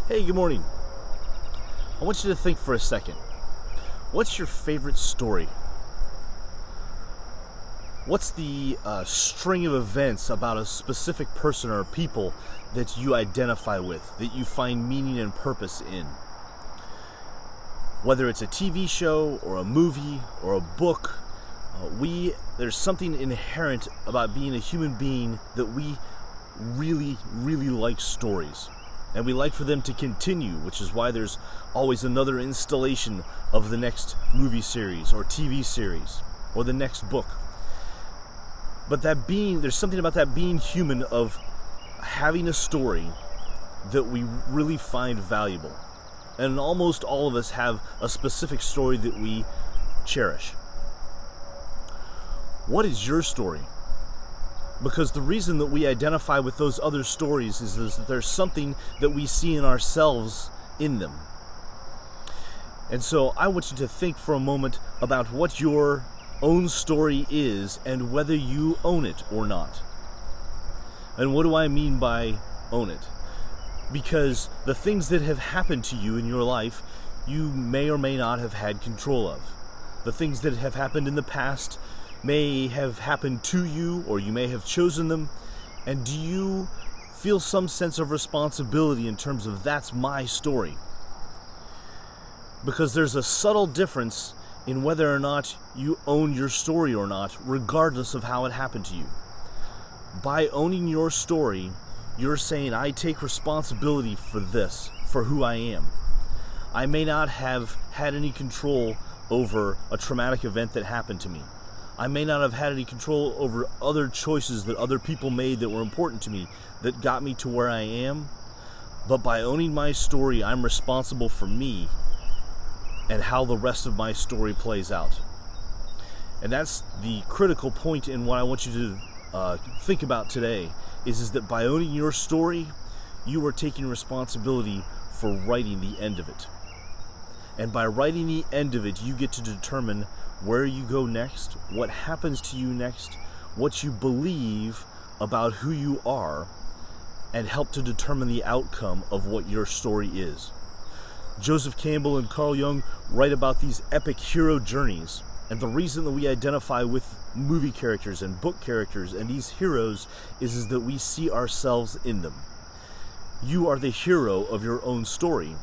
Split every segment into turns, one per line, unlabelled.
Hey, good morning. I want you to think for a second. What's your favorite story? What's the string of events about a specific person or people that you identify with, that you find meaning and purpose in? Whether it's a TV show or a movie or a book, there's something inherent about being a human being that we really, really like stories. And we like for them to continue, which is why there's always another installation of the next movie series or TV series or the next book. But there's something about that being human, of having a story that we really find valuable. And almost all of us have a specific story that we cherish. What is your story? Because the reason that we identify with those other stories is that there's something that we see in ourselves in them. And so I want you to think for a moment about what your own story is and whether you own it or not. And what do I mean by own it? Because the things that have happened to you in your life, you may or may not have had control of. The things that have happened in the past may have happened to you, or you may have chosen them. And do you feel some sense of responsibility in terms of that's my story? Because there's a subtle difference in whether or not you own your story or not, regardless of how it happened to you. By owning your story, you're saying, I take responsibility for this, for who I am. I may not have had any control over a traumatic event that happened to me. I may not have had any control over other choices that other people made that were important to me, that got me to where I am. But by owning my story, I'm responsible for me and how the rest of my story plays out. And that's the critical point in what I want you to think about today, is that by owning your story, you are taking responsibility for writing the end of it. And by writing the end of it, you get to determine where you go next, what happens to you next, what you believe about who you are, and help to determine the outcome of what your story is. Joseph Campbell and Carl Jung write about these epic hero journeys, and the reason that we identify with movie characters and book characters and these heroes is that we see ourselves in them. You are the hero of your own story.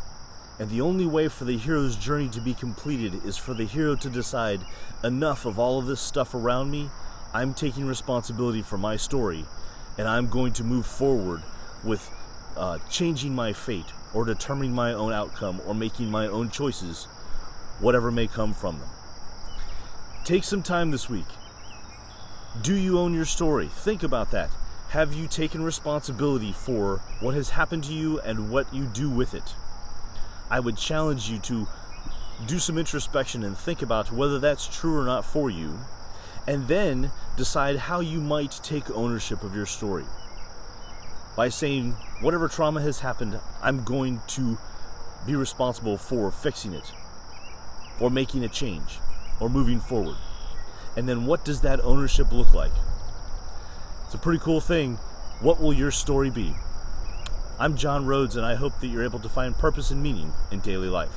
And the only way for the hero's journey to be completed is for the hero to decide, enough of all of this stuff around me, I'm taking responsibility for my story, and I'm going to move forward with changing my fate, or determining my own outcome, or making my own choices, whatever may come from them. Take some time this week. Do you own your story? Think about that. Have you taken responsibility for what has happened to you and what you do with it? I would challenge you to do some introspection and think about whether that's true or not for you, and then decide how you might take ownership of your story. By saying, whatever trauma has happened, I'm going to be responsible for fixing it, or making a change, or moving forward. And then what does that ownership look like? It's a pretty cool thing. What will your story be? I'm John Rhoads, and I hope that you're able to find purpose and meaning in daily life.